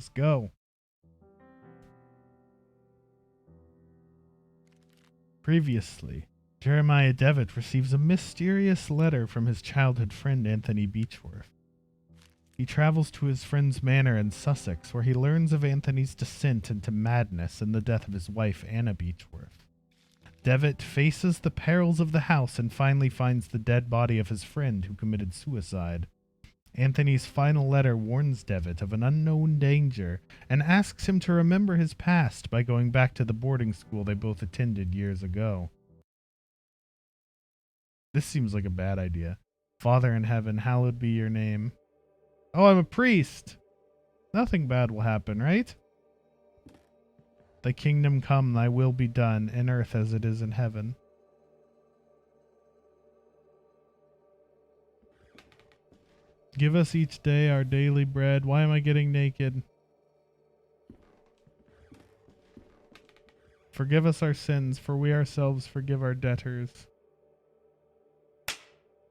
Let's go. Previously, Jeremiah Devitt receives a mysterious letter from his childhood friend Anthony Beechworth. He travels to his friend's manor in Sussex, where he learns of Anthony's descent into madness and the death of his wife, Anna Beechworth. Devitt faces the perils of the house and finally finds the dead body of his friend who committed suicide. Anthony's final letter warns Devitt of an unknown danger and asks him to remember his past by going back to the boarding school they both attended years ago. This seems like a bad idea. Father in heaven, hallowed be your name. Oh, I'm a priest. Nothing bad will happen, right? Thy kingdom come, thy will be done, in earth as it is in heaven. Give us each day our daily bread. Why am I getting naked? Forgive us our sins, for we ourselves forgive our debtors.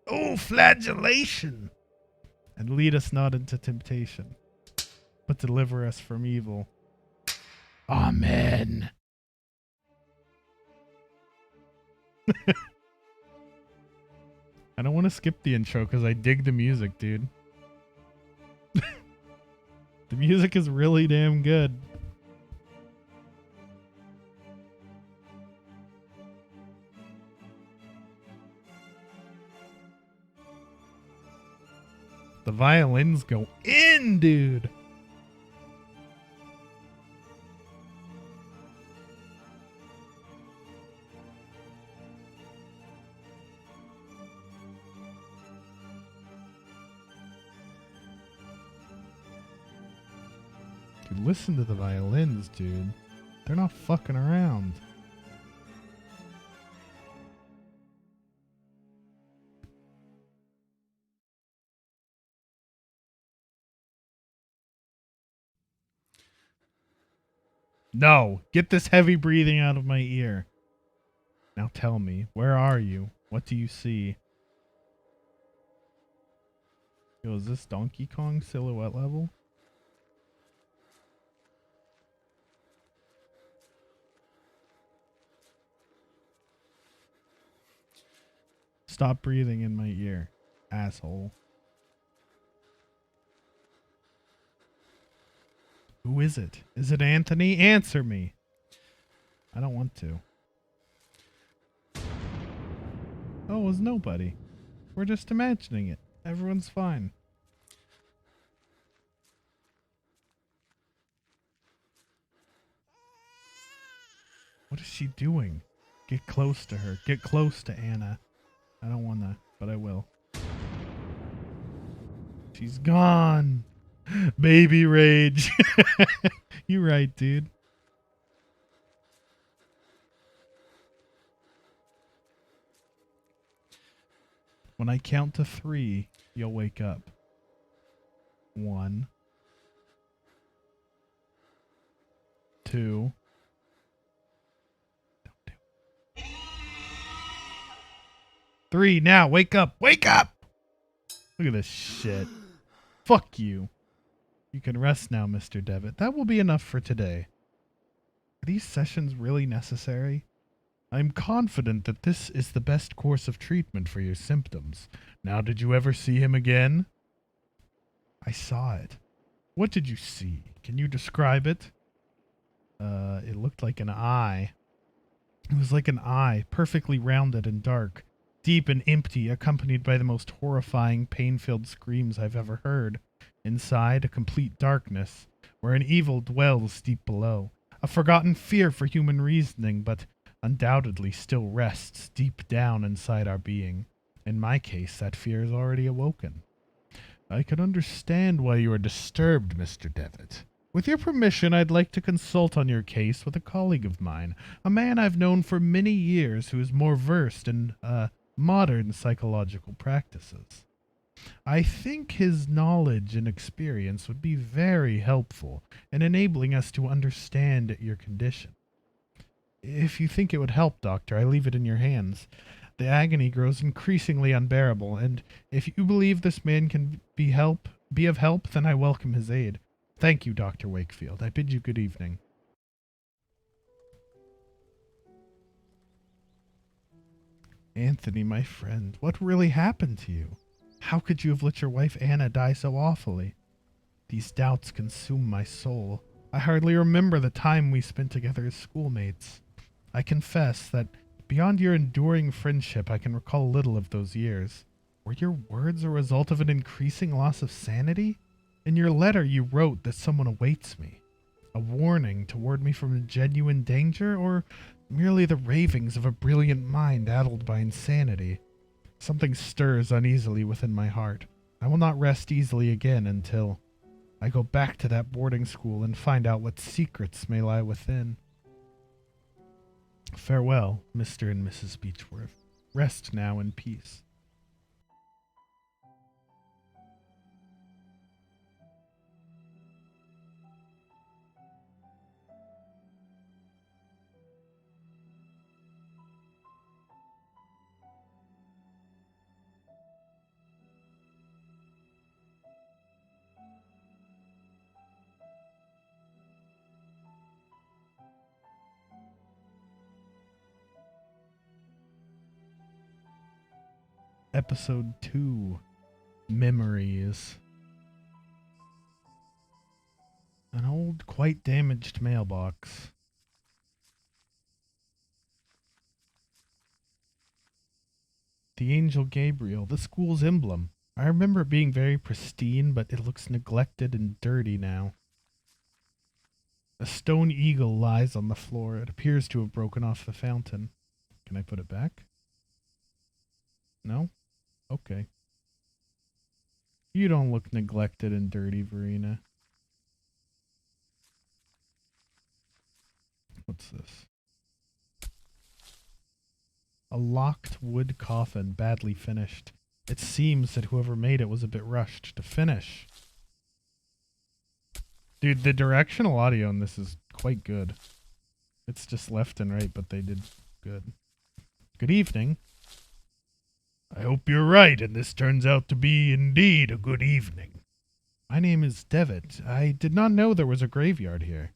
Oh, flagellation! And lead us not into temptation, but deliver us from evil. Amen. I don't want to skip the intro because I dig the music, dude. The music is really damn good. The violins go in, dude. Dude, listen to the violins, dude. They're not fucking around. No, get this heavy breathing out of my ear. Now tell me, where are you? What do you see? Yo, is this Donkey Kong silhouette level? Stop breathing in my ear, asshole. Who is it? Is it Anthony? Answer me. I don't want to. Oh, it was nobody. We're just imagining it. Everyone's fine. What is she doing? Get close to her. Get close to Anna. I don't want to, but I will. She's gone. Baby rage. You right, dude. When I count to 3, you'll wake up. 1, 2. 3, now, wake up! Wake up! Look at this shit. Fuck you. You can rest now, Mr. Devitt. That will be enough for today. Are these sessions really necessary? I'm confident that this is the best course of treatment for your symptoms. Now, did you ever see him again? I saw it. What did you see? Can you describe it? It looked like an eye. It was like an eye, perfectly rounded and dark, deep and empty, accompanied by the most horrifying, pain-filled screams I've ever heard. Inside, a complete darkness, where an evil dwells deep below. A forgotten fear for human reasoning, but undoubtedly still rests deep down inside our being. In my case, that fear is already awoken. I can understand why you are disturbed, Mr. Devitt. With your permission, I'd like to consult on your case with a colleague of mine, a man I've known for many years who is more versed in modern psychological practices. I think his knowledge and experience would be very helpful in enabling us to understand your condition. If you think it would help, Doctor, I leave it in your hands. The agony grows increasingly unbearable, and if you believe this man can be of help, then I welcome his aid. Thank you, Dr. Wakefield. I bid you good evening. Anthony, my friend, what really happened to you? How could you have let your wife Anna die so awfully? These doubts consume my soul. I hardly remember the time we spent together as schoolmates. I confess that beyond your enduring friendship, I can recall little of those years. Were your words a result of an increasing loss of sanity? In your letter, you wrote that someone awaits me. A warning to ward me from genuine danger, or merely the ravings of a brilliant mind addled by insanity? Something stirs uneasily within my heart. I will not rest easily again until I go back to that boarding school and find out what secrets may lie within. Farewell, Mr. and Mrs. Beechworth. Rest now in peace. Episode 2, Memories. An old, quite damaged mailbox. The angel Gabriel, the school's emblem. I remember it being very pristine, but it looks neglected and dirty now. A stone eagle lies on the floor. It appears to have broken off the fountain. Can I put it back? No? Okay. You don't look neglected and dirty, Verena. What's this? A locked wood coffin, badly finished. It seems that whoever made it was a bit rushed to finish. Dude, the directional audio on this is quite good. It's just left and right, but they did good. Good evening. I hope you're right, and this turns out to be indeed a good evening. My name is Devitt. I did not know there was a graveyard here.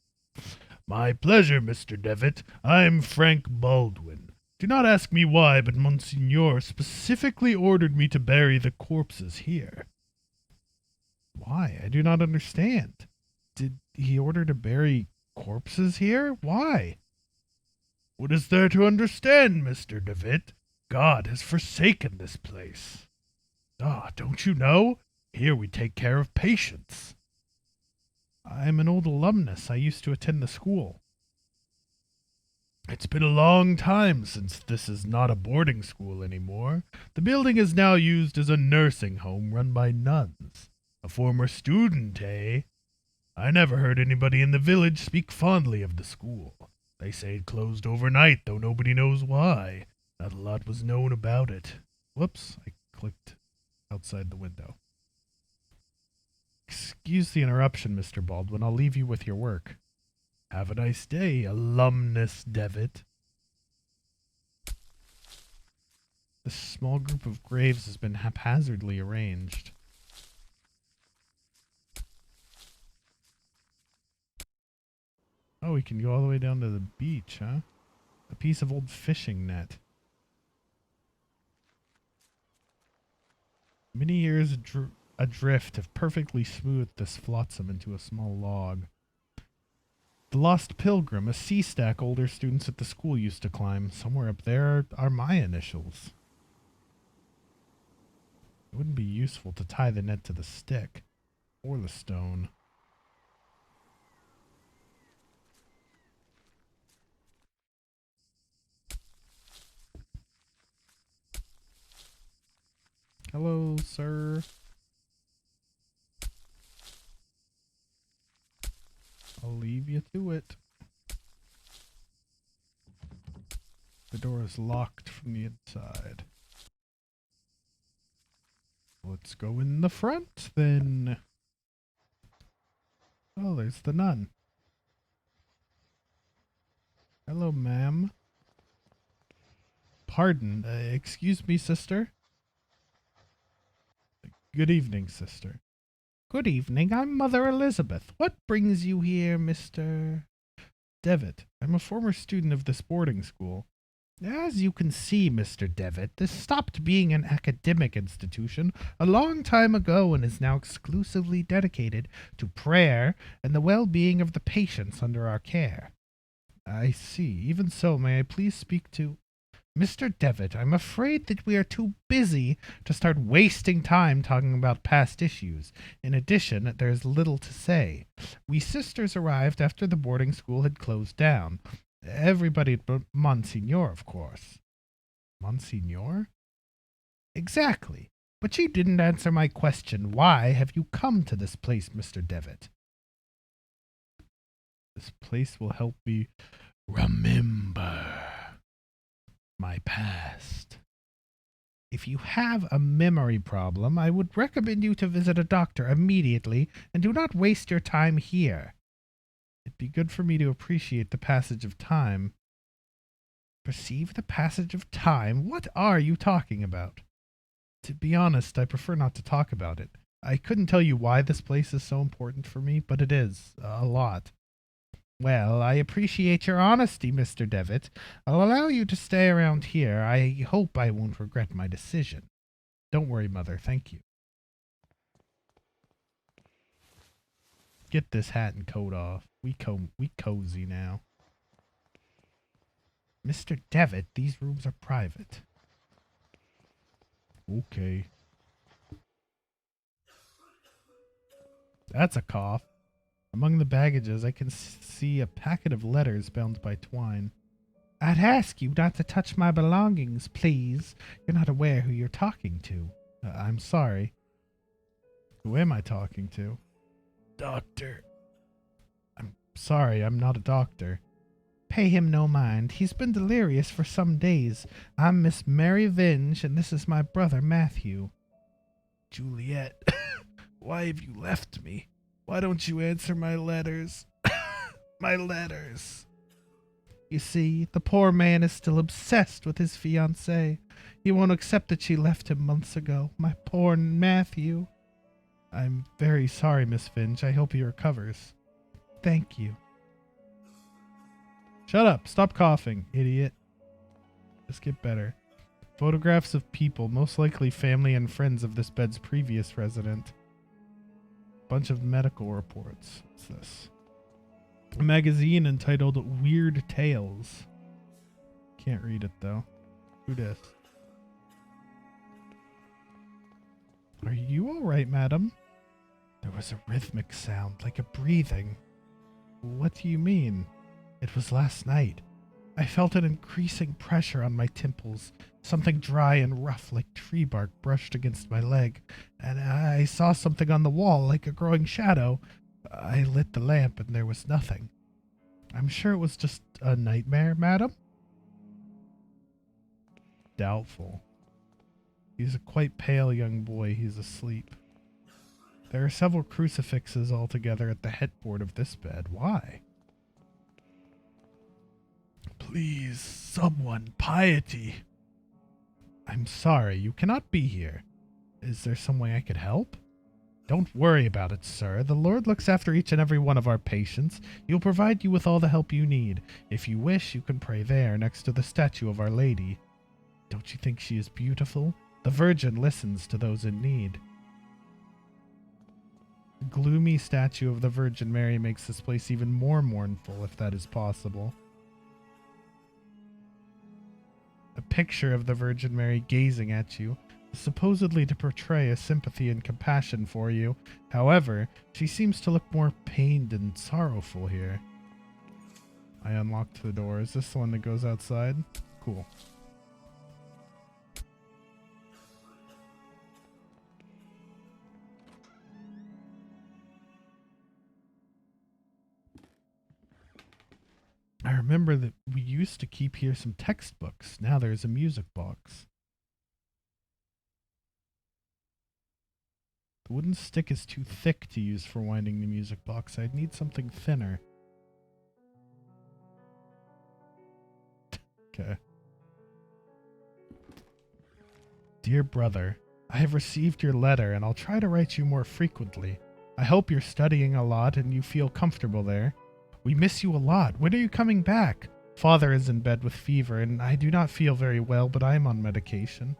My pleasure, Mr. Devitt. I'm Frank Baldwin. Do not ask me why, but Monsignor specifically ordered me to bury the corpses here. Why? I do not understand. Did he order to bury corpses here? Why? What is there to understand, Mr. Devitt? God has forsaken this place. Ah, don't you know? Here we take care of patients. I'm an old alumnus. I used to attend the school. It's been a long time since this is not a boarding school anymore. The building is now used as a nursing home run by nuns. A former student, eh? I never heard anybody in the village speak fondly of the school. They say it closed overnight, though nobody knows why. Not a lot was known about it. Whoops, I clicked outside the window. Excuse the interruption, Mr. Baldwin. I'll leave you with your work. Have a nice day, alumnus Devitt. This small group of graves has been haphazardly arranged. Oh, we can go all the way down to the beach, huh? A piece of old fishing net. Many years adrift have perfectly smoothed this flotsam into a small log. The Lost Pilgrim, a sea stack older students at the school used to climb. Somewhere up there are my initials. It wouldn't be useful to tie the net to the stick or the stone. Hello, sir. I'll leave you to it. The door is locked from the inside. Let's go in the front, then. Oh, there's the nun. Hello, ma'am. Pardon, excuse me, sister? Good evening, sister. Good evening. I'm Mother Elizabeth. What brings you here, Mr. Devitt? I'm a former student of this boarding school. As you can see, Mr. Devitt, this stopped being an academic institution a long time ago and is now exclusively dedicated to prayer and the well-being of the patients under our care. I see. Even so, may I please speak to... Mr. Devitt, I'm afraid that we are too busy to start wasting time talking about past issues. In addition, there's little to say. We sisters arrived after the boarding school had closed down. Everybody but Monsignor, of course. Monsignor? Exactly. But you didn't answer my question. Why have you come to this place, Mr. Devitt? This place will help me remember my past. If you have a memory problem, I would recommend you to visit a doctor immediately and do not waste your time here. It'd be good for me to appreciate the passage of time. Perceive the passage of time? What are you talking about? To be honest, I prefer not to talk about it. I couldn't tell you why this place is so important for me, but it is. A lot. Well, I appreciate your honesty, Mr. Devitt. I'll allow you to stay around here. I hope I won't regret my decision. Don't worry, Mother. Thank you. Get this hat and coat off. We cozy now. Mr. Devitt, these rooms are private. Okay. That's a cough. Among the baggages, I can see a packet of letters bound by twine. I'd ask you not to touch my belongings, please. You're not aware who you're talking to. I'm sorry. Who am I talking to? Doctor. I'm sorry, I'm not a doctor. Pay him no mind. He's been delirious for some days. I'm Miss Mary Vinge, and this is my brother Matthew. Juliet, why have you left me? Why don't you answer my letters? My letters. You see, the poor man is still obsessed with his fiancée. He won't accept that she left him months ago. My poor Matthew. I'm very sorry, Miss Finch. I hope he recovers. Thank you. Shut up. Stop coughing, idiot. Just get better. Photographs of people, most likely family and friends of this bed's previous resident. Bunch of medical reports. What's this? A magazine entitled Weird Tales. Can't read it though. Who dis? Are you alright, madam? There was a rhythmic sound, like a breathing. What do you mean? It was last night. I felt an increasing pressure on my temples. Something dry and rough like tree bark brushed against my leg, and I saw something on the wall like a growing shadow. I lit the lamp and there was nothing. I'm sure it was just a nightmare, madam? Doubtful. He's a quite pale young boy. He's asleep. There are several crucifixes altogether at the headboard of this bed. Why? Please, someone, piety. I'm sorry, you cannot be here. Is there some way I could help? Don't worry about it, sir. The Lord looks after each and every one of our patients. He'll provide you with all the help you need. If you wish, you can pray there, next to the statue of Our Lady. Don't you think she is beautiful? The Virgin listens to those in need. The gloomy statue of the Virgin Mary makes this place even more mournful, if that is possible. A picture of the Virgin Mary gazing at you, supposedly to portray a sympathy and compassion for you. However, she seems to look more pained and sorrowful here. I unlocked the door. Is this the one that goes outside? Cool. I remember that we used to keep here some textbooks. Now there's a music box. The wooden stick is too thick to use for winding the music box. I'd need something thinner. Okay. Dear brother, I have received your letter and I'll try to write you more frequently. I hope you're studying a lot and you feel comfortable there. We miss you a lot. When are you coming back? Father is in bed with fever, and I do not feel very well, but I am on medication.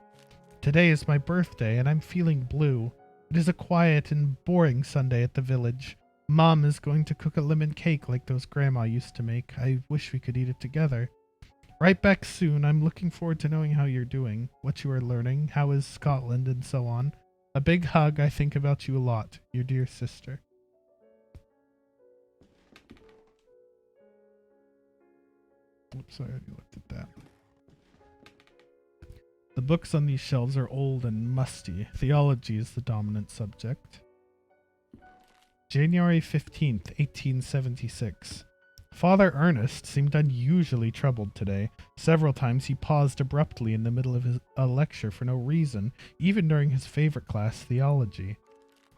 Today is my birthday, and I'm feeling blue. It is a quiet and boring Sunday at the village. Mom is going to cook a lemon cake like those Grandma used to make. I wish we could eat it together. Right back soon. I'm looking forward to knowing how you're doing, what you are learning, how is Scotland, and so on. A big hug. I think about you a lot. Your dear sister. Oops, I already looked at that. The books on these shelves are old and musty. Theology is the dominant subject. January 15th, 1876. Father Ernest seemed unusually troubled today. Several times he paused abruptly in the middle of a lecture for no reason, even during his favorite class, theology.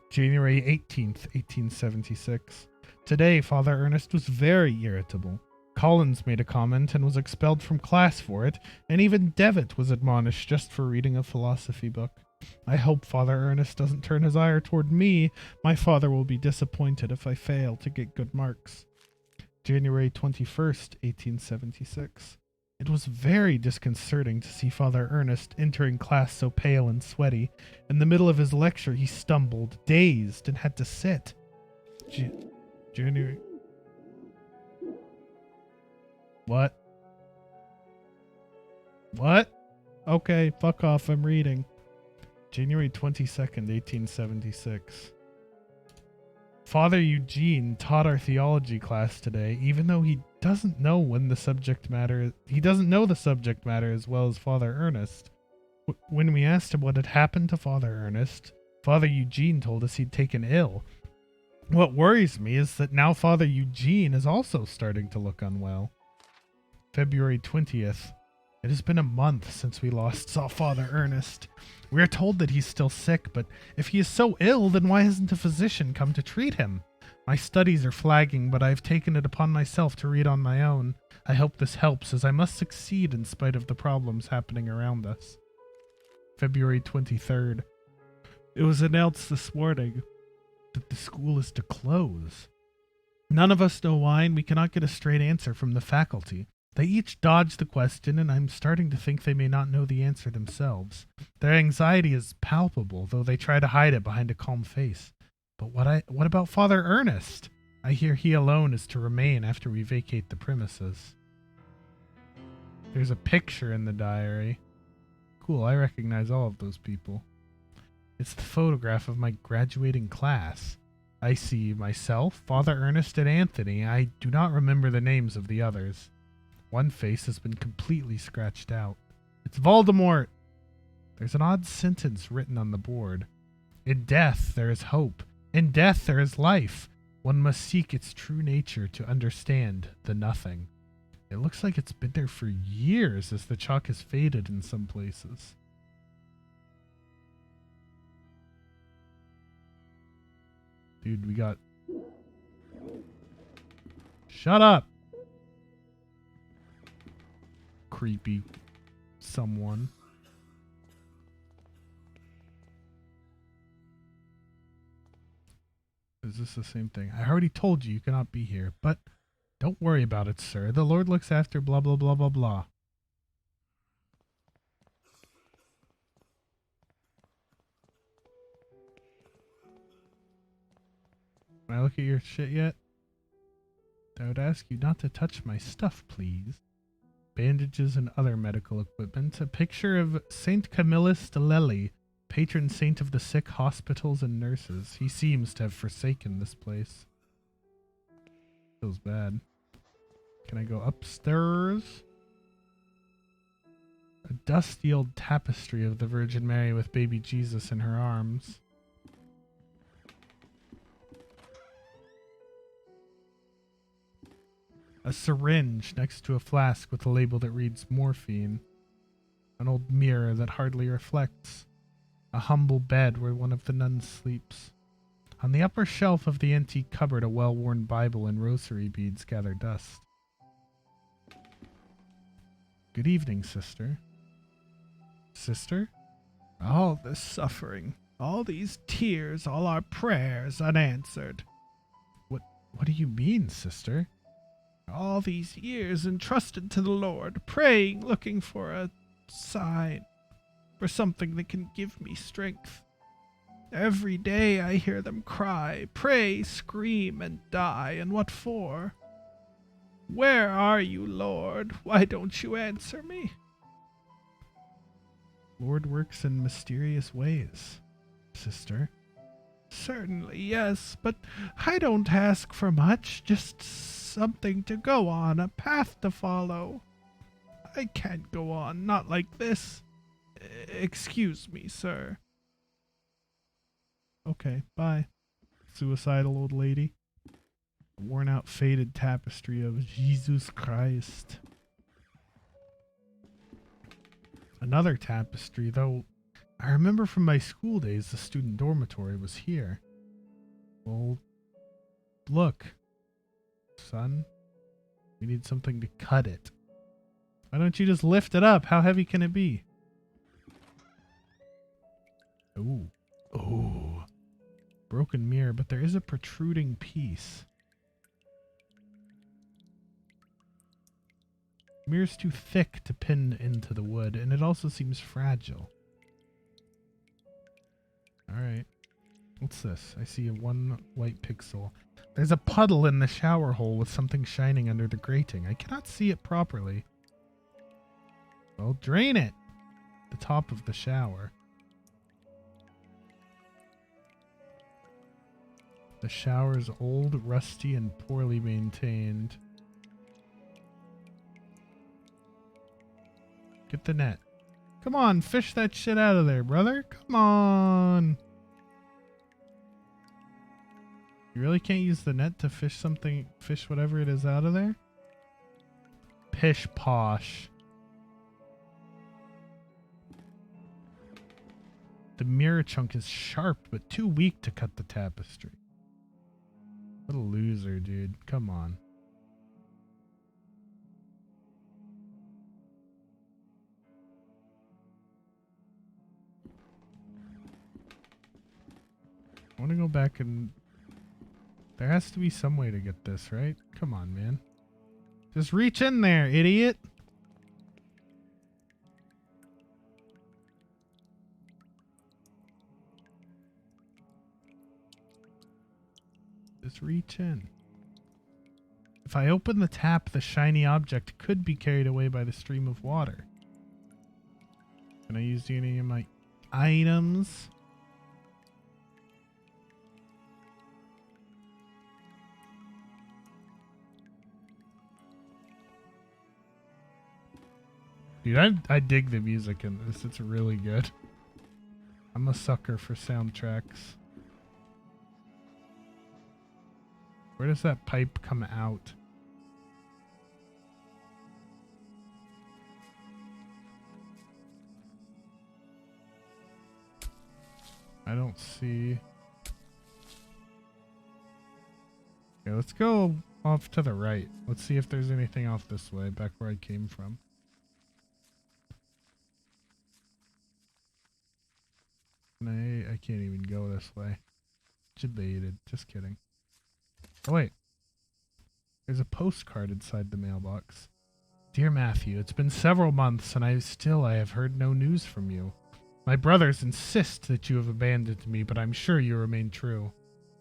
January 18th, 1876. Today, Father Ernest was very irritable. Collins made a comment and was expelled from class for it, and even Devitt was admonished just for reading a philosophy book. I hope Father Ernest doesn't turn his ire toward me. My father will be disappointed if I fail to get good marks. January 21st, 1876. It was very disconcerting to see Father Ernest entering class so pale and sweaty. In the middle of his lecture, he stumbled, dazed, and had to sit. January... What? What? Okay, fuck off, I'm reading. January 22nd, 1876. Father Eugene taught our theology class today, even though he doesn't know the subject matter as well as Father Ernest. When we asked him what had happened to Father Ernest, Father Eugene told us he'd taken ill. What worries me is that now Father Eugene is also starting to look unwell. February 20th. It has been a month since we last saw Father Ernest. We are told that he's still sick, but if he is so ill, then why hasn't a physician come to treat him? My studies are flagging, but I have taken it upon myself to read on my own. I hope this helps, as I must succeed in spite of the problems happening around us. February 23rd. It was announced this morning that the school is to close. None of us know why, and we cannot get a straight answer from the faculty. They each dodge the question, and I'm starting to think they may not know the answer themselves. Their anxiety is palpable, though they try to hide it behind a calm face. But what about Father Ernest? I hear he alone is to remain after we vacate the premises. There's a picture in the diary. Cool, I recognize all of those people. It's the photograph of my graduating class. I see myself, Father Ernest, and Anthony. I do not remember the names of the others. One face has been completely scratched out. It's Voldemort! There's an odd sentence written on the board. In death there is hope. In death there is life. One must seek its true nature to understand the nothing. It looks like it's been there for years, as the chalk has faded in some places. Dude, we got... Shut up! Creepy someone. Is this the same thing? I already told you you cannot be here, but don't worry about it, sir. The Lord looks after blah blah blah blah blah. Can I look at your shit yet? I would ask you not to touch my stuff, please. Bandages and other medical equipment. A picture of Saint Camillus de Lely, patron saint of the sick, hospitals, and nurses. He seems to have forsaken this place. Feels bad. Can I go upstairs? A dusty old tapestry of the Virgin Mary with baby Jesus in her arms. A syringe next to a flask with a label that reads morphine. An old mirror that hardly reflects. A humble bed where one of the nuns sleeps. On the upper shelf of the antique cupboard, a well-worn Bible and rosary beads gather dust. Good evening, sister. Sister? All this suffering. All these tears, all our prayers unanswered. What do you mean, sister? All these years entrusted to the Lord, praying, looking for a sign, for something that can give me strength. Every day I hear them cry, pray, scream, and die, and what for? Where are you, Lord? Why don't you answer me? Lord works in mysterious ways, sister. Certainly, yes, but I don't ask for much, just something to go on, a path to follow. I can't go on, not like this. Excuse me, sir. Okay, bye. Suicidal old lady. Worn out faded tapestry of Jesus Christ. Another tapestry, though I remember from my school days the student dormitory was here. Well, look, son. We need something to cut it. Why don't you just lift it up? How heavy can it be? Ooh. Ooh. Broken mirror, but there is a protruding piece. Mirror's too thick to pin into the wood, and it also seems fragile. Alright. What's this? I see one white pixel. There's a puddle in the shower hole with something shining under the grating. I cannot see it properly. Well, drain it! The top of the shower. The shower is old, rusty, and poorly maintained. Get the net. Come on, fish that shit out of there, brother. Come on. You really can't use the net to fish something, fish whatever it is out of there? Pish posh. The mirror chunk is sharp, but too weak to cut the tapestry. What a loser, dude. Come on. I want to go back and... There has to be some way to get this, right? Come on, man. Just reach in there, idiot! Just reach in. If I open the tap, the shiny object could be carried away by the stream of water. Can I use any of my items? Dude, I dig the music in this. It's really good. I'm a sucker for soundtracks. Where does that pipe come out? I don't see. Okay, let's go off to the right. Let's see if there's anything off this way, back where I came from. I can't even go this way. Debated. Just kidding. Oh wait. There's a postcard inside the mailbox. Dear Matthew, it's been several months and I have heard no news from you. My brothers insist that you have abandoned me, but I'm sure you remain true.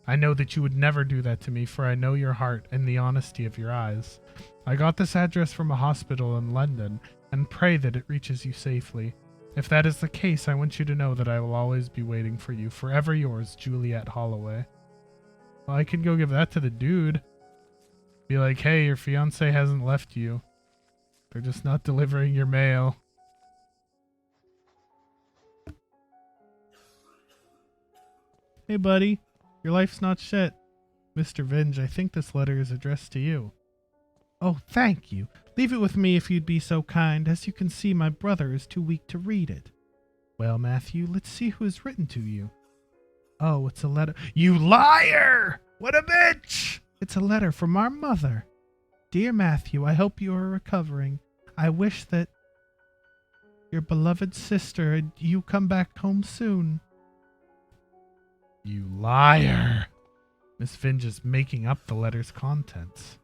I know that you would never do that to me, for I know your heart and the honesty of your eyes. I got this address from a hospital in London and pray that it reaches you safely. If that is the case, I want you to know that I will always be waiting for you. Forever yours, Juliet Holloway. Well, I can go give that to the dude. Be like, hey, your fiance hasn't left you. They're just not delivering your mail. Hey, buddy. Your life's not shit. Mr. Vinge, I think this letter is addressed to you. Oh, thank you. Leave it with me if you'd be so kind. As you can see, my brother is too weak to read it. Well, Matthew, let's see who has written to you. Oh, it's a letter. You liar! What a bitch! It's a letter from our mother. Dear Matthew, I hope you are recovering. I wish that your beloved sister and you come back home soon. You liar. Miss Finch is making up the letter's contents.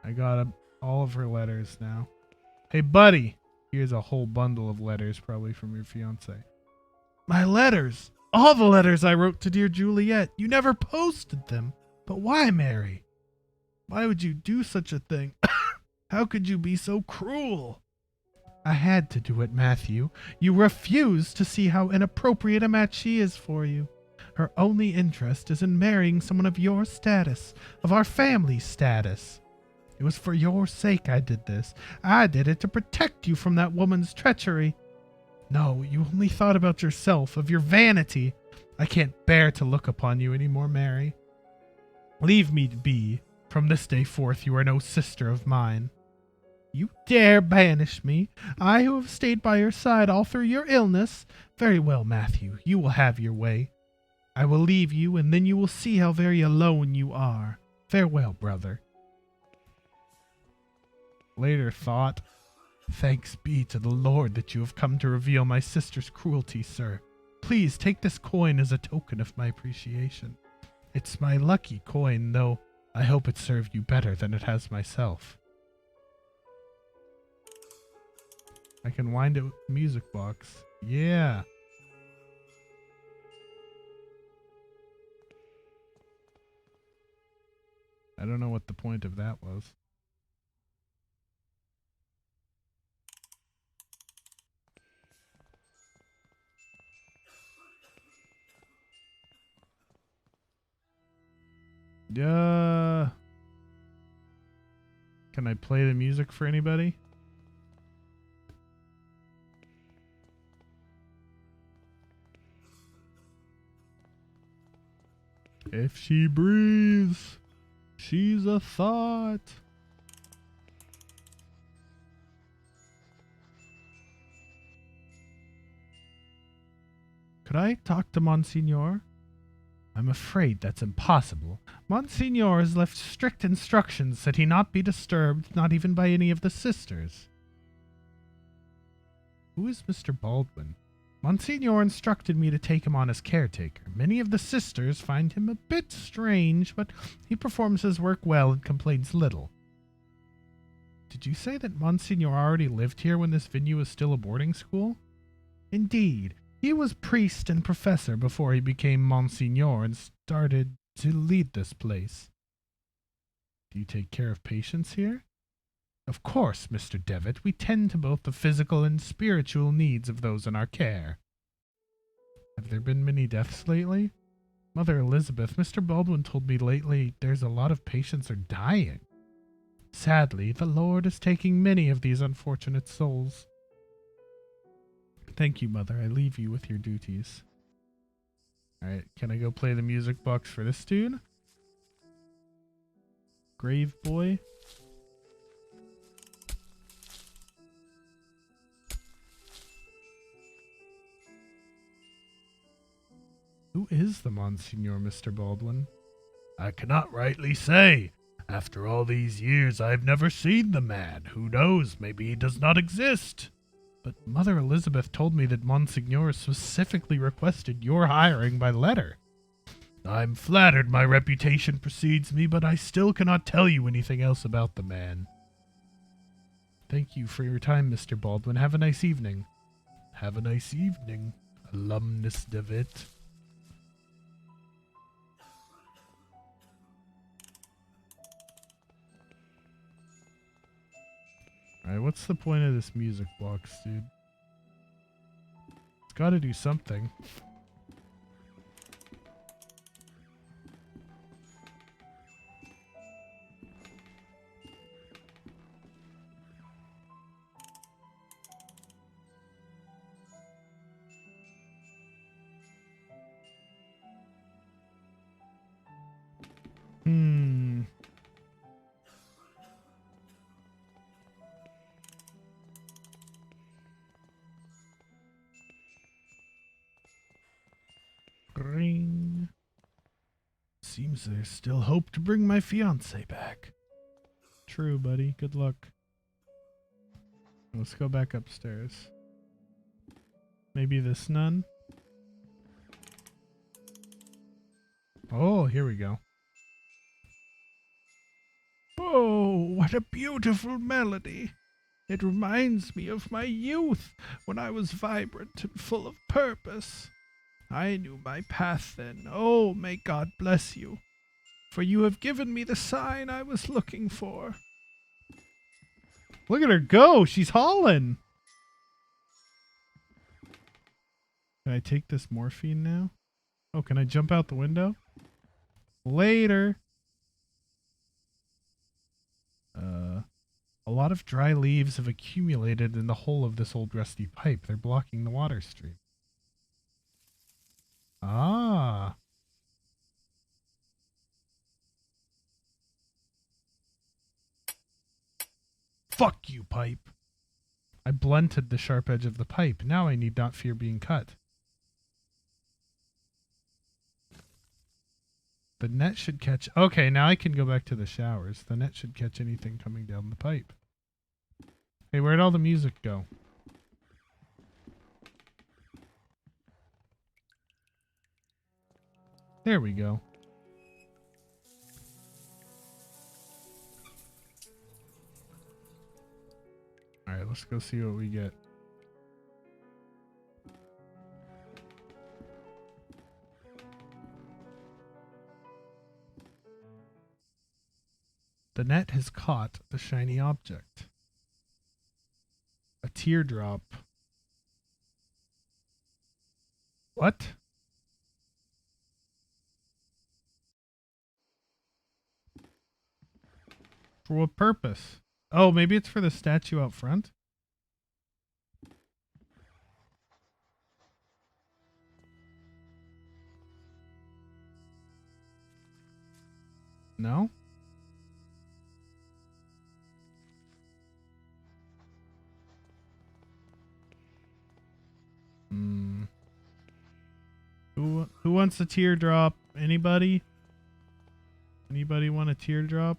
I got all of her letters now. Hey, buddy. Here's a whole bundle of letters, probably from your fiance. My letters! All the letters I wrote to dear Juliet. You never posted them. But why, Mary? Why would you do such a thing? How could you be so cruel? I had to do it, Matthew. You refused to see how inappropriate a match she is for you. Her only interest is in marrying someone of your status, of our family's status. It was for your sake I did this. I did it to protect you from that woman's treachery. No, you only thought about yourself, of your vanity. I can't bear to look upon you any more, Mary. Leave me be. From this day forth you are no sister of mine. You dare banish me, I who have stayed by your side all through your illness? Very well, Matthew, you will have your way. I will leave you, and then you will see how very alone you are. Farewell, brother. Later thought, thanks be to the Lord that you have come to reveal my sister's cruelty, sir. Please take this coin as a token of my appreciation. It's my lucky coin, though I hope it served you better than it has myself. I can wind it with the music box. Yeah. I don't know what the point of that was. Can I play the music for anybody? If she breathes, she's a thought. Could I talk to Monsignor? I'm afraid that's impossible. Monsignor has left strict instructions that he not be disturbed, not even by any of the sisters. Who is Mr. Baldwin? Monsignor instructed me to take him on as caretaker. Many of the sisters find him a bit strange, but he performs his work well and complains little. Did you say that Monsignor already lived here when this venue was still a boarding school? Indeed. He was priest and professor before he became Monsignor and started to lead this place. Do you take care of patients here? Of course, Mr. Devitt. We tend to both the physical and spiritual needs of those in our care. Have there been many deaths lately? Mother Elizabeth, Mr. Baldwin told me lately there's a lot of patients are dying. Sadly, the Lord is taking many of these unfortunate souls. Thank you, Mother. I leave you with your duties. Alright, can I go play the music box for this dude? Grave Boy. Who is the Monsignor, Mr. Baldwin? I cannot rightly say. After all these years, I have never seen the man. Who knows? Maybe he does not exist. But Mother Elizabeth told me that Monsignor specifically requested your hiring by letter. I'm flattered my reputation precedes me, but I still cannot tell you anything else about the man. Thank you for your time, Mr. Baldwin. Have a nice evening. Have a nice evening, alumnus Devitt. Alright, what's the point of this music box, dude? It's gotta do something. Ring. Seems there's still hope to bring my fiancé back. True, buddy. Good luck. Let's go back upstairs. Maybe this nun? Oh, here we go. Oh, what a beautiful melody. It reminds me of my youth, when I was vibrant and full of purpose. I knew my path then. Oh, may God bless you, for you have given me the sign I was looking for. Look at her go. She's hauling. Can I take this morphine now? Oh, can I jump out the window? Later. A lot of dry leaves have accumulated in the hole of this old rusty pipe. They're blocking the water stream. Ah. Fuck you, pipe. I blunted the sharp edge of the pipe. Now I need not fear being cut. The net should catch... Okay, now I can go back to the showers. The net should catch anything coming down the pipe. Hey, where'd all the music go? There we go. Alright, let's go see what we get. The net has caught the shiny object. A teardrop. What? For what purpose? Oh, maybe it's for the statue out front? No? Hmm. Who wants a teardrop? Anybody? Anybody want a teardrop?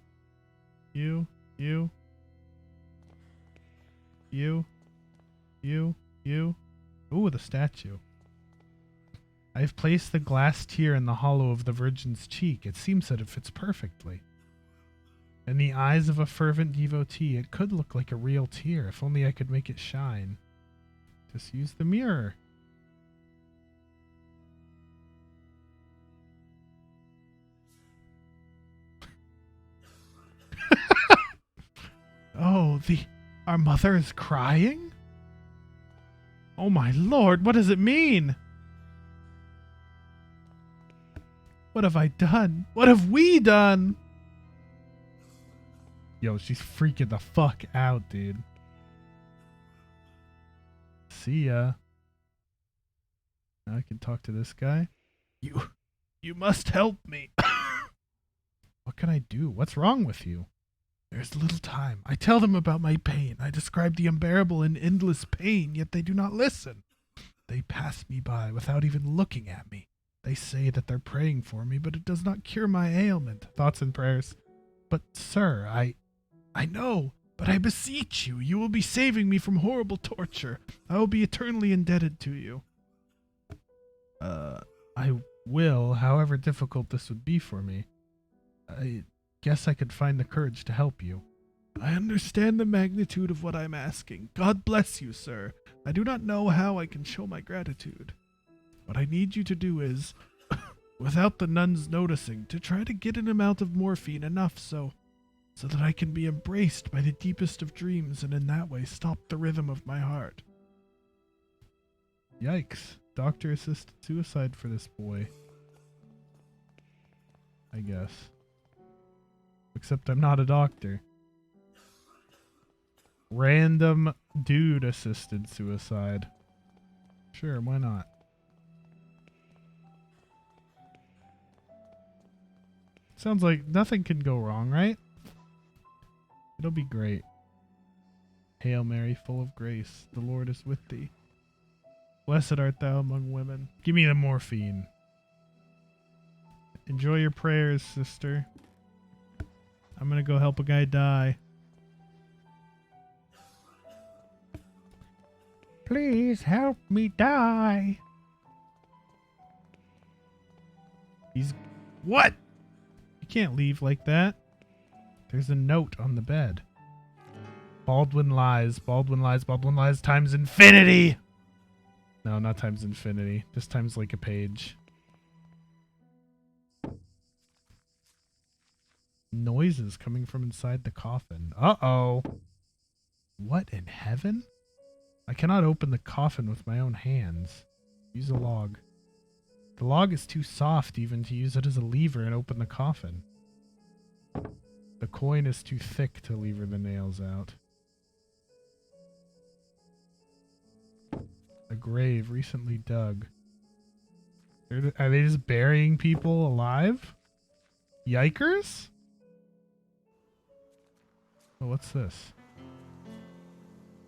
You? You? You? You? You? Ooh, the statue. I've placed the glass tear in the hollow of the Virgin's cheek. It seems that it fits perfectly. In the eyes of a fervent devotee, it could look like a real tear, if only I could make it shine. Just use the mirror. Oh, our mother is crying? Oh my lord, what does it mean? What have I done? What have we done? Yo, she's freaking the fuck out, dude. See ya. Now I can talk to this guy. You must help me. What can I do? What's wrong with you? There's little time. I tell them about my pain. I describe the unbearable and endless pain, yet they do not listen. They pass me by without even looking at me. They say that they're praying for me, but it does not cure my ailment. Thoughts and prayers. But, sir, I know, but I beseech you, you will be saving me from horrible torture. I will be eternally indebted to you. I will, however difficult this would be for me. I guess I could find the courage to help you. I understand the magnitude of what I'm asking. God bless you, sir. I do not know how I can show my gratitude. What I need you to do is, without the nuns noticing, to try to get an amount of morphine enough so that I can be embraced by the deepest of dreams and in that way stop the rhythm of my heart. Yikes. Doctor assisted suicide for this boy. I guess. Except I'm not a doctor. Random dude assisted suicide. Sure, why not? Sounds like nothing can go wrong, right? It'll be great. Hail Mary, full of grace, the Lord is with thee. Blessed art thou among women. Give me the morphine. Enjoy your prayers, sister. I'm gonna go help a guy die. Please help me die. He's... What? You can't leave like that. There's a note on the bed. Baldwin lies. Baldwin lies. Baldwin lies times infinity. No, not times infinity. Just times like a page. Noises coming from inside the coffin. Uh-oh. What in heaven? I cannot open the coffin with my own hands. Use a log. The log is too soft even to use it as a lever and open the coffin. The coin is too thick to lever the nails out. A grave recently dug. Are they just burying people alive? Yikers? Oh, what's this?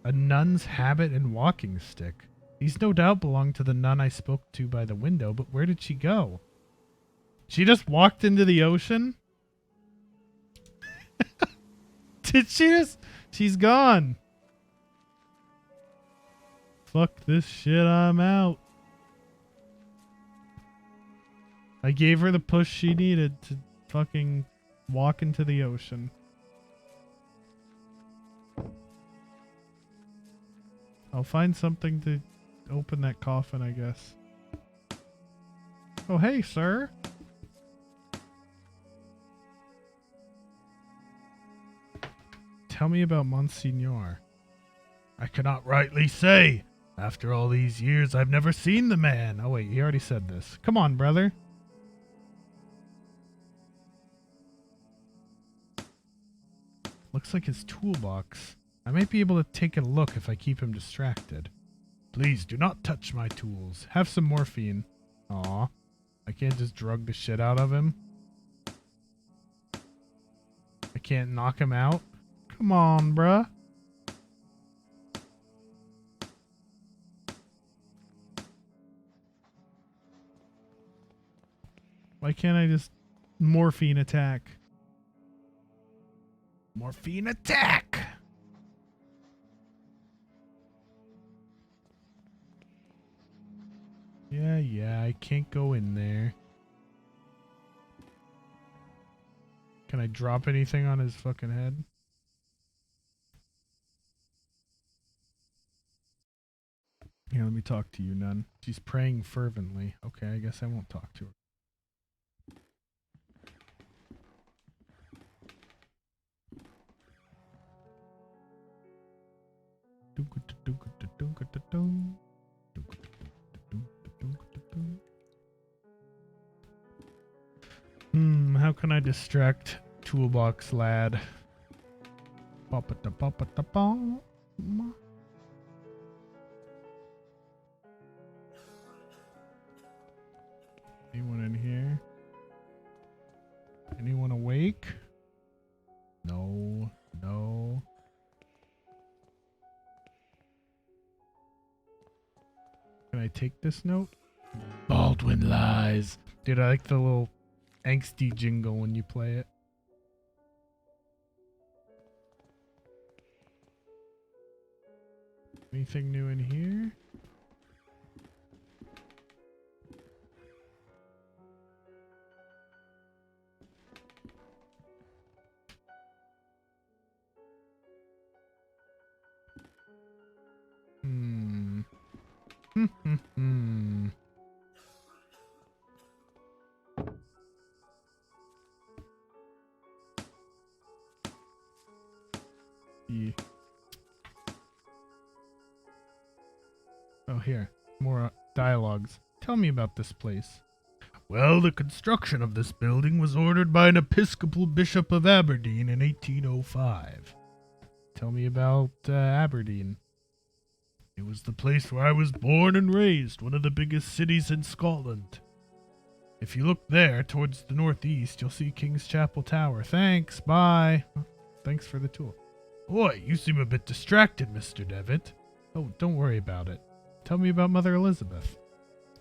A nun's habit and walking stick. These no doubt belong to the nun I spoke to by the window, but where did she go? She just walked into the ocean? Did she just... She's gone. Fuck this shit, I'm out. I gave her the push she needed to fucking walk into the ocean. I'll find something to open that coffin, I guess. Oh, hey, sir. Tell me about Monsignor. I cannot rightly say. After all these years, I've never seen the man. Oh, wait, he already said this. Come on, brother. Looks like his toolbox. I might be able to take a look if I keep him distracted. Please do not touch my tools. Have some morphine. Aw. I can't just drug the shit out of him. I can't knock him out. Come on, bruh. Why can't I just morphine attack? Morphine attack! Yeah, I can't go in there. Can I drop anything on his fucking head? Here, let me talk to you, nun. She's praying fervently. Okay, I guess I won't talk to her. How can I distract Toolbox Lad? Anyone in here? Anyone awake? No, no. Can I take this note? Baldwin lies. Dude, I like the little angsty jingle when you play it. Anything new in here? Yeah. Oh, here. More dialogues. Tell me about this place. Well, the construction of this building was ordered by an Episcopal Bishop of Aberdeen in 1805. Tell me about Aberdeen. It was the place where I was born and raised, one of the biggest cities in Scotland. If you look there, towards the northeast, you'll see King's Chapel Tower. Thanks, bye. Thanks for the tool. Oi, you seem a bit distracted, Mr. Devitt. Oh, don't worry about it. Tell me about Mother Elizabeth.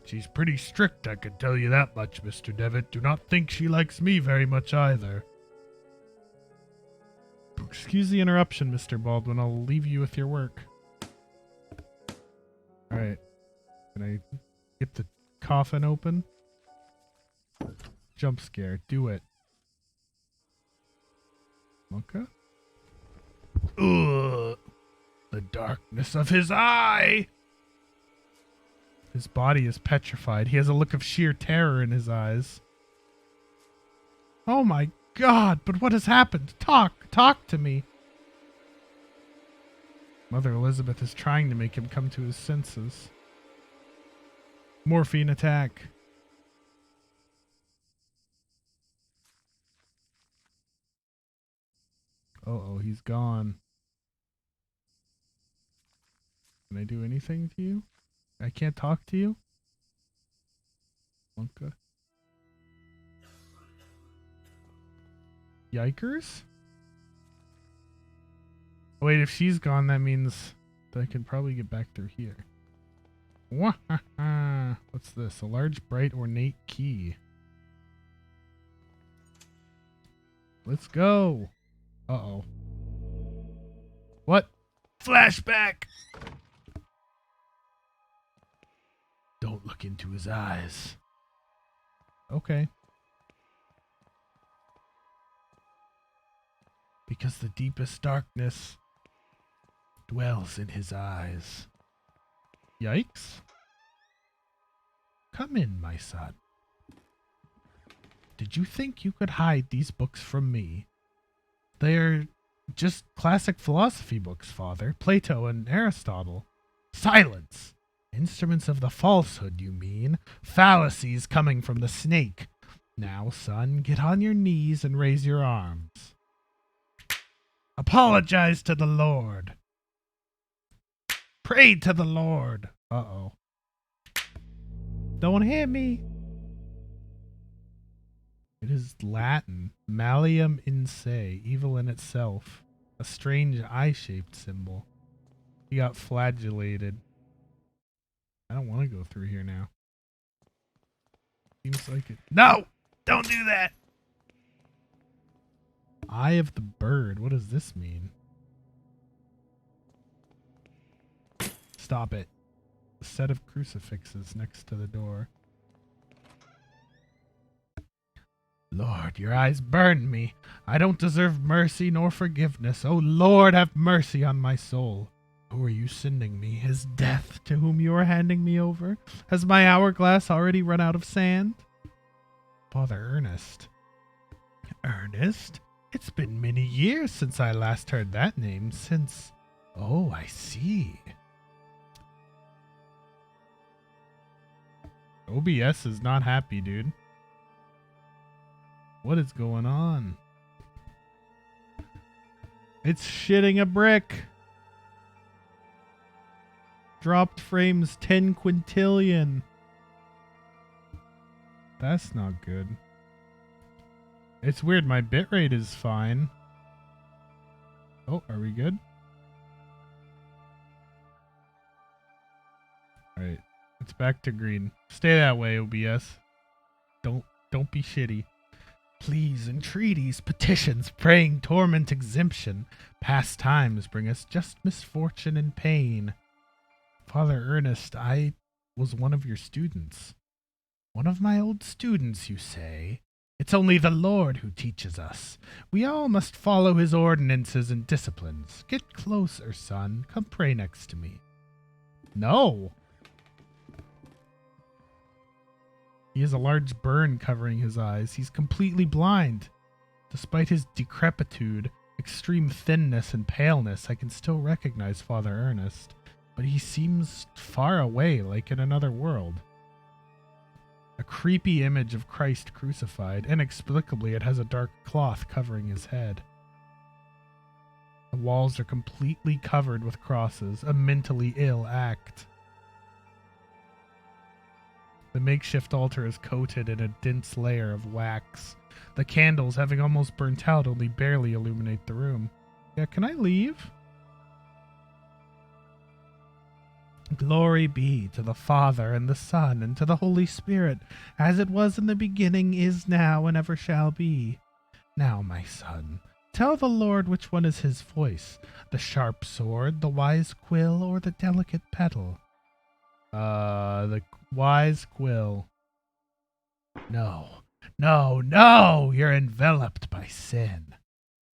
She's pretty strict, I can tell you that much, Mr. Devitt. Do not think she likes me very much either. Excuse the interruption, Mr. Baldwin. I'll leave you with your work. Alright. Can I get the coffin open? Jump scare. Do it. Monka? Ugh. The darkness of his eye! His body is petrified. He has a look of sheer terror in his eyes. Oh my God, but what has happened? Talk to me. Mother Elizabeth is trying to make him come to his senses. Morphine attack. Uh-oh, he's gone. Can I do anything to you? I can't talk to you? Monka. Yikers? Wait, if she's gone, that means that I can probably get back through here. What's this? A large, bright, ornate key. Let's go. Uh-oh. What? Flashback! Don't look into his eyes. Okay. Because the deepest darkness dwells in his eyes. Yikes. Come in, my son. Did you think you could hide these books from me? They're just classic philosophy books, Father. Plato and Aristotle. Silence! Instruments of the falsehood, you mean? Fallacies coming from the snake. Now, son, get on your knees and raise your arms. Apologize to the Lord. Pray to the Lord. Uh-oh. Don't hit me. It is Latin. Malium in se, evil in itself. A strange eye-shaped symbol. He got flagellated. I don't want to go through here now. Seems like it. No! Don't do that! Eye of the bird. What does this mean? Stop it. A set of crucifixes next to the door. Lord, your eyes burn me. I don't deserve mercy nor forgiveness. Oh Lord, have mercy on my soul. Who are you sending me? Is death to whom you are handing me over? Has my hourglass already run out of sand? Father Ernest. Ernest? It's been many years since I last heard that name. Since... Oh, I see. OBS is not happy, dude. What is going on? It's shitting a brick. Dropped frames 10 quintillion. That's not good. It's weird. My bitrate is fine. Oh, are we good? Alright. It's back to green. Stay that way, OBS. Don't be shitty. Pleas, entreaties, petitions, praying, torment, exemption. Past times bring us just misfortune and pain. Father Ernest, I was one of your students. One of my old students, you say? It's only the Lord who teaches us. We all must follow his ordinances and disciplines. Get closer, son. Come pray next to me. No. He has a large burn covering his eyes. He's completely blind. Despite his decrepitude, extreme thinness, and paleness, I can still recognize Father Ernest. But he seems far away, like in another world. A creepy image of Christ crucified. Inexplicably, it has a dark cloth covering his head. The walls are completely covered with crosses, a mentally ill act. The makeshift altar is coated in a dense layer of wax. The candles, having almost burnt out, only barely illuminate the room. Yeah, can I leave? Glory be to the Father, and the Son, and to the Holy Spirit, as it was in the beginning, is now, and ever shall be. Now, my son, tell the Lord which one is his voice, the sharp sword, the wise quill, or the delicate petal. The wise quill. No, no, no! You're enveloped by sin.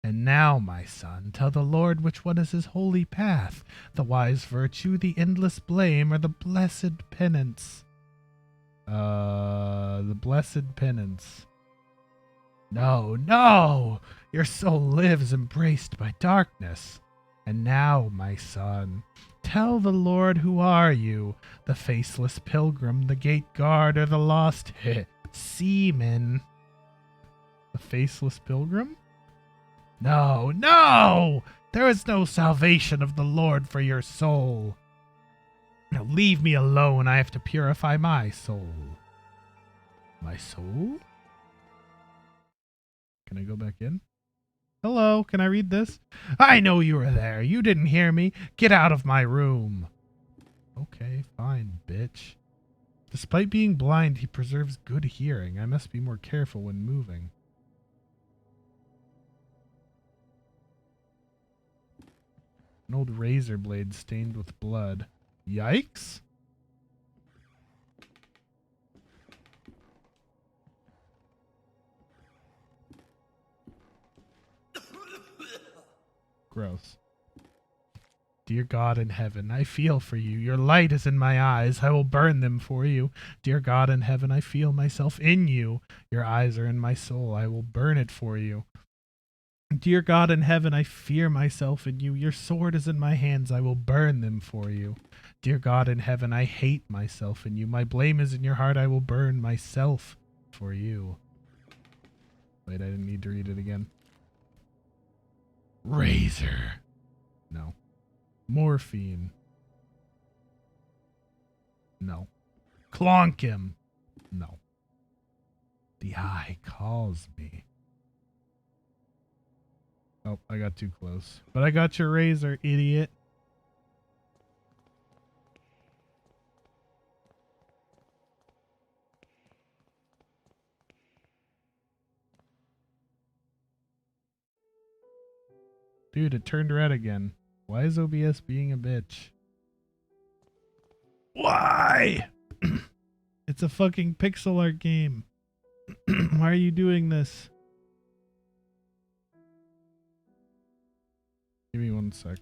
And now, my son, tell the Lord which one is his holy path, the wise virtue, the endless blame, or the blessed penance. The blessed penance. No, no! Your soul lives embraced by darkness. And now, my son, tell the Lord who are you, the faceless pilgrim, the gate guard, or the lost seaman. The faceless pilgrim? No, no! There is no salvation of the Lord for your soul. Now leave me alone. I have to purify my soul. My soul? Can I go back in? Hello, can I read this? I know you were there. You didn't hear me. Get out of my room. Okay, fine, bitch. Despite being blind, he preserves good hearing. I must be more careful when moving. An old razor blade stained with blood. Yikes! Gross. Dear God in heaven, I feel for you. Your light is in my eyes. I will burn them for you. Dear God in heaven, I feel myself in you. Your eyes are in my soul. I will burn it for you. Dear God in heaven, I fear myself in you. Your sword is in my hands. I will burn them for you. Dear God in heaven, I hate myself in you. My blame is in your heart. I will burn myself for you. Wait, I didn't need to read it again. Razor. No. Morphine. No. Clonk him. No. The eye calls me. Oh, I got too close. But I got your razor, idiot. Dude, it turned red again. Why is OBS being a bitch? Why? It's a fucking pixel art game. Why are you doing this? Give me 1 sec.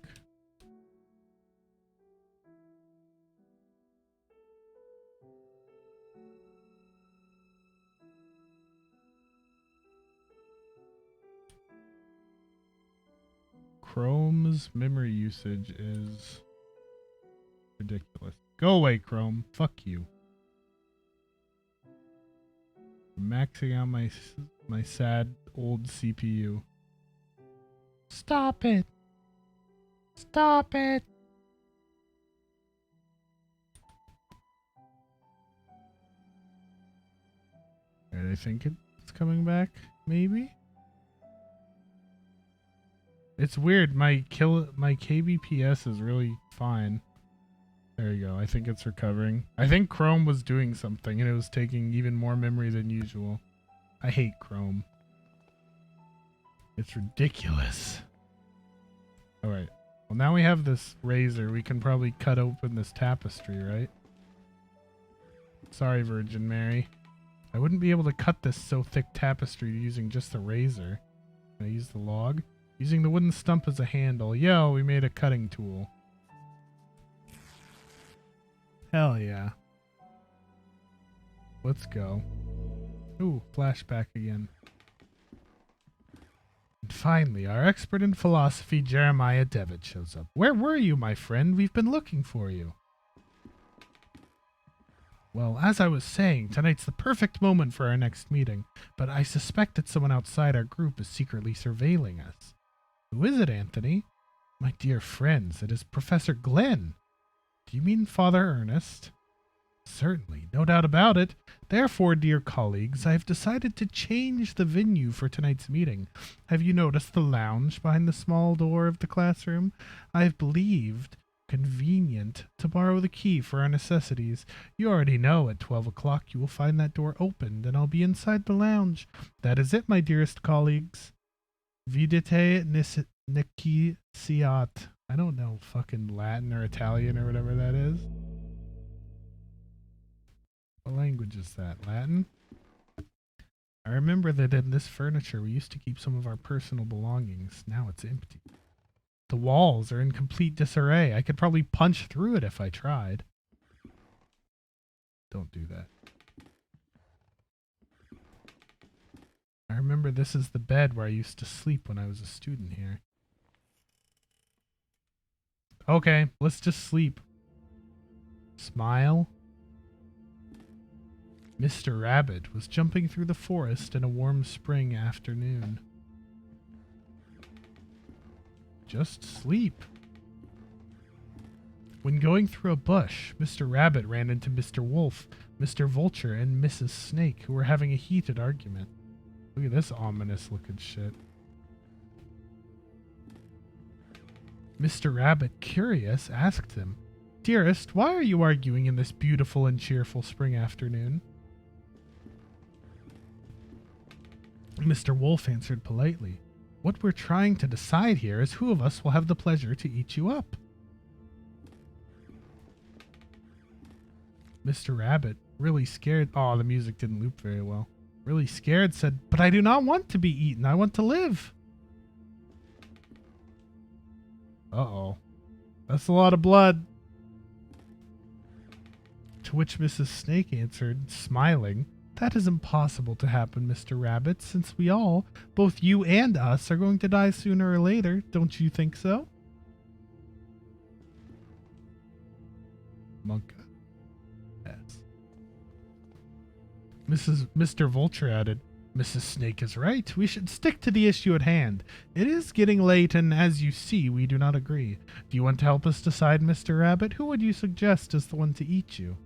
Chrome's memory usage is ridiculous. Go away, Chrome. Fuck you. I'm maxing out my sad old CPU. Stop it. Stop it. Alright, I think it's coming back, maybe? It's weird. My kbps is really fine. There you go. I think it's recovering. I think Chrome was doing something and it was taking even more memory than usual. I hate Chrome. It's ridiculous. Alright. Well, now we have this razor. We can probably cut open this tapestry, right? Sorry, Virgin Mary. I wouldn't be able to cut this so thick tapestry using just the razor. Can I use the log? Using the wooden stump as a handle. Yo, we made a cutting tool. Hell yeah. Let's go. Ooh, flashback again. And finally, our expert in philosophy, Jeremiah Devitt, shows up. Where were you, my friend? We've been looking for you. Well, as I was saying, tonight's the perfect moment for our next meeting, but I suspect that someone outside our group is secretly surveilling us. Who is it, Anthony? My dear friends, it is Professor Glenn. Do you mean Father Ernest? Certainly, no doubt about it. Therefore, dear colleagues, I have decided to change the venue for tonight's meeting. Have you noticed the lounge behind the small door of the classroom? I have believed convenient to borrow the key for our necessities. You already know at 12 o'clock you will find that door opened, and I'll be inside the lounge. That is it, my dearest colleagues. Videte niciat. I don't know fucking Latin or Italian or whatever that is. What language is that? Latin? I remember that in this furniture we used to keep some of our personal belongings. Now it's empty. The walls are in complete disarray. I could probably punch through it if I tried. Don't do that. I remember this is the bed where I used to sleep when I was a student here. Okay, let's just sleep. Smile. Mr. Rabbit was jumping through the forest in a warm spring afternoon. Just sleep. When going through a bush, Mr. Rabbit ran into Mr. Wolf, Mr. Vulture, and Mrs. Snake, who were having a heated argument. Look at this ominous looking shit. Mr. Rabbit, curious, asked him, "Dearest, why are you arguing in this beautiful and cheerful spring afternoon?" Mr. Wolf answered politely, "What we're trying to decide here is who of us will have the pleasure to eat you up." Mr. Rabbit, really scared, the music didn't loop very well, really scared, said, "But I do not want to be eaten. I want to live." Uh-oh. That's a lot of blood. To which Mrs. Snake answered, smiling, "That is impossible to happen, Mr. Rabbit, since we all, both you and us, are going to die sooner or later. Don't you think so?" Monka. Yes. Mr. Vulture added, "Mrs. Snake is right. We should stick to the issue at hand. It is getting late, and as you see, we do not agree. Do you want to help us decide, Mr. Rabbit? Who would you suggest as the one to eat you?"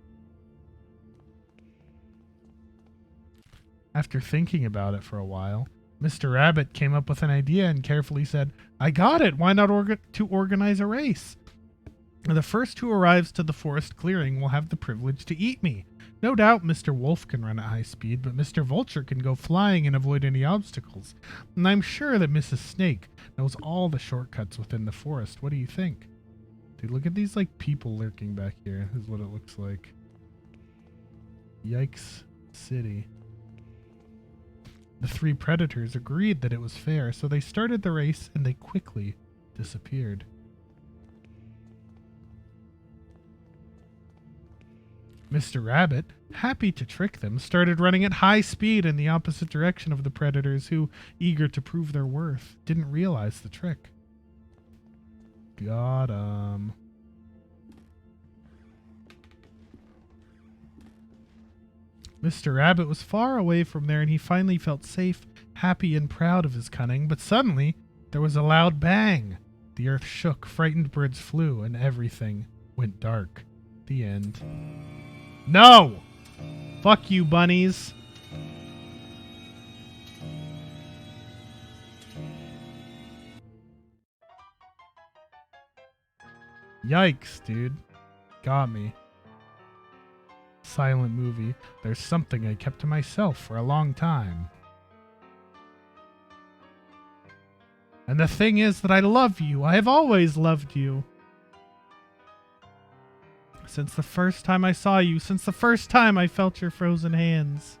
After thinking about it for a while, Mr. Rabbit came up with an idea and carefully said, "I got it. Why not organize a race? The first who arrives to the forest clearing will have the privilege to eat me. No doubt Mr. Wolf can run at high speed, but Mr. Vulture can go flying and avoid any obstacles. And I'm sure that Mrs. Snake knows all the shortcuts within the forest. What do you think?" Dude, look at these like people lurking back here. This is what it looks like. Yikes City. The three predators agreed that it was fair, so they started the race and they quickly disappeared. Mr. Rabbit, happy to trick them, started running at high speed in the opposite direction of the predators who, eager to prove their worth, didn't realize the trick. Got 'em. Mr. Rabbit was far away from there and he finally felt safe, happy, and proud of his cunning, but suddenly there was a loud bang. The earth shook, frightened birds flew, and everything went dark. The end. No! Fuck you, bunnies. Yikes, dude. Got me. Silent movie. There's something I kept to myself for a long time. And the thing is that I love you. I have always loved you. Since the first time I saw you, since the first time I felt your frozen hands.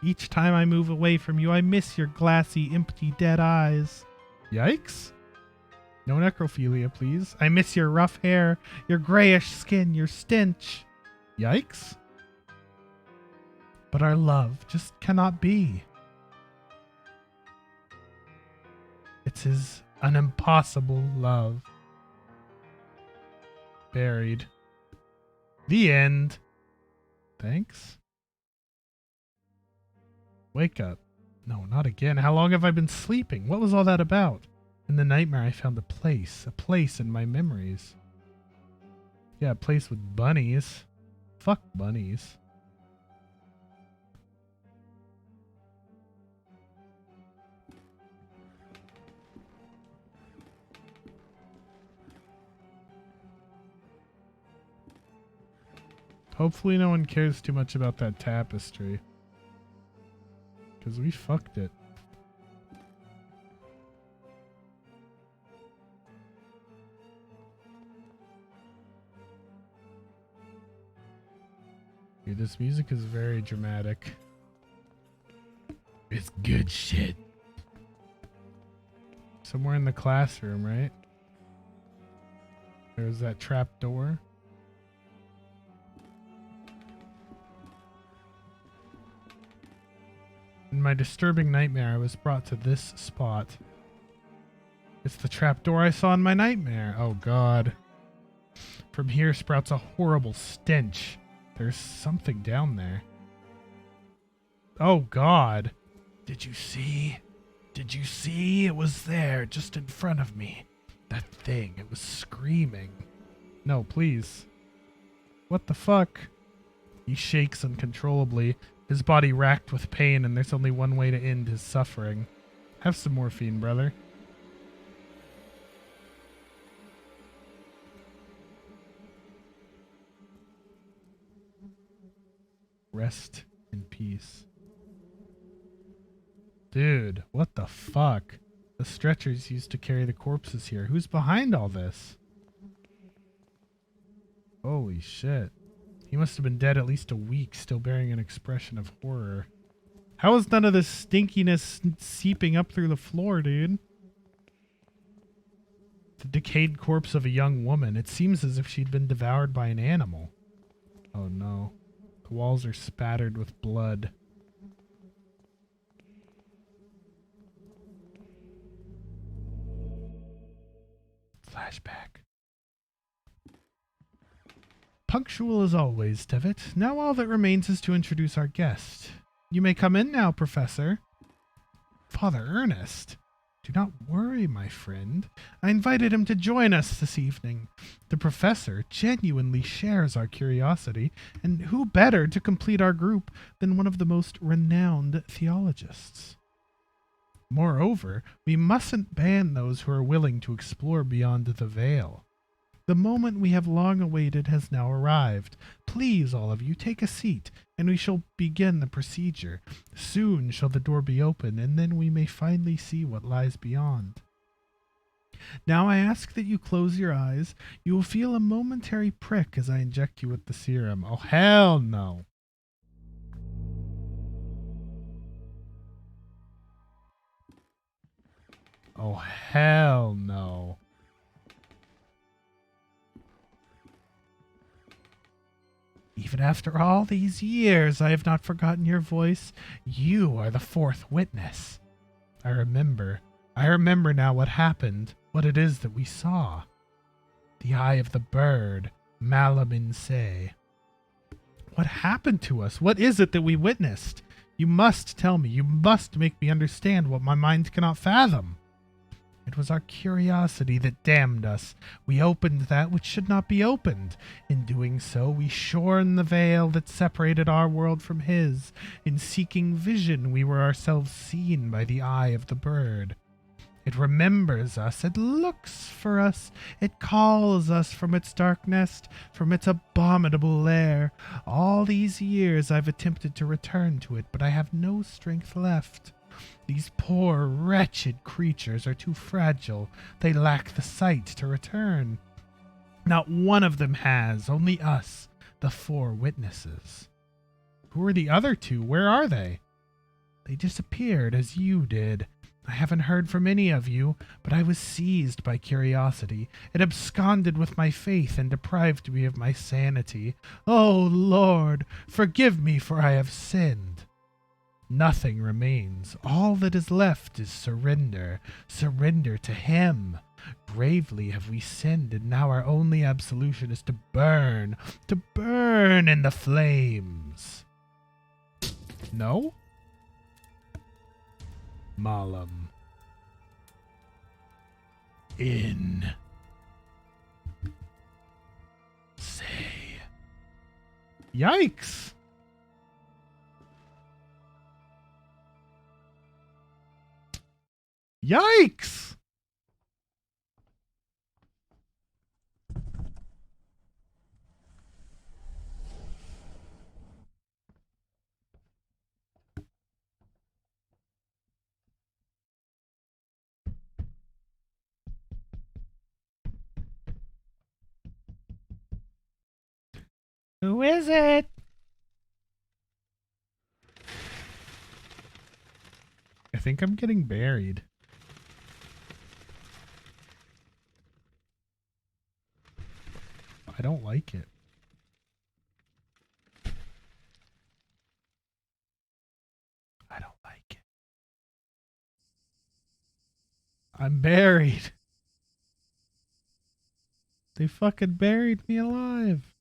Each time I move away from you, I miss your glassy, empty, dead eyes. Yikes. No necrophilia, please. I miss your rough hair, your grayish skin, your stench. Yikes. But our love just cannot be. It is an impossible love. Buried. The end. Thanks. Wake up. No, not again. How long have I been sleeping? What was all that about? In the nightmare, I found a place in my memories. Yeah, a place with bunnies. Fuck bunnies. Hopefully no one cares too much about that tapestry. Because we fucked it. Dude, this music is very dramatic. It's good shit. Somewhere in the classroom, right? There's that trap door. In my disturbing nightmare, I was brought to this spot. It's the trap door I saw in my nightmare. Oh, God. From here sprouts a horrible stench. There's something down there. Oh, God. Did you see? Did you see? It was there, just in front of me. That thing, it was screaming. No, please. What the fuck? He shakes uncontrollably, his body racked with pain, and there's only one way to end his suffering. Have some morphine, brother. Rest in peace. Dude, what the fuck? The stretchers used to carry the corpses here. Who's behind all this? Holy shit. He must have been dead at least a week, still bearing an expression of horror. How is none of this stinkiness seeping up through the floor, dude? The decayed corpse of a young woman. It seems as if she'd been devoured by an animal. Oh no. The walls are spattered with blood. Flashback. Punctual as always, Devitt. Now all that remains is to introduce our guest. You may come in now, Professor. Father Ernest. Do not worry, my friend. I invited him to join us this evening. The professor genuinely shares our curiosity, and who better to complete our group than one of the most renowned theologists? Moreover, we mustn't ban those who are willing to explore beyond the veil. The moment we have long awaited has now arrived. Please, all of you, take a seat, and we shall begin the procedure. Soon shall the door be open, and then we may finally see what lies beyond. Now I ask that you close your eyes. You will feel a momentary prick as I inject you with the serum. Oh, hell no. Oh, hell no. Even after all these years, I have not forgotten your voice. You are the fourth witness. I remember now what happened, what it is that we saw. The eye of the bird, Malamin Se. What happened to us? What is it that we witnessed? You must tell me. You must make me understand what my mind cannot fathom. It was our curiosity that damned us. We opened that which should not be opened. In doing so, we shorn the veil that separated our world from his. In seeking vision, we were ourselves seen by the eye of the bird. It remembers us. It looks for us. It calls us from its dark nest, from its abominable lair. All these years I've attempted to return to it, but I have no strength left. These poor, wretched creatures are too fragile. They lack the sight to return. Not one of them has, only us, the four witnesses. Who are the other two? Where are they? They disappeared as you did. I haven't heard from any of you, but I was seized by curiosity. It absconded with my faith and deprived me of my sanity. Oh, Lord, forgive me, for I have sinned. Nothing remains. All that is left is surrender. Surrender to him. Bravely have we sinned, and now our only absolution is to burn in the flames. No? Malam. In. Say. Yikes! Yikes! Who is it? I think I'm getting buried. I don't like it. I don't like it. I'm buried. They fucking buried me alive.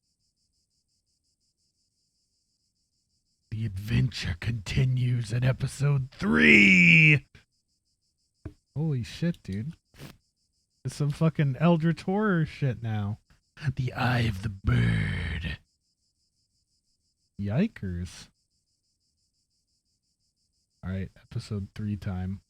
The adventure continues in episode 3. Holy shit, dude. It's some fucking Eldritch horror shit now. The Eye of the Bird. Yikers. Alright, episode 3 time.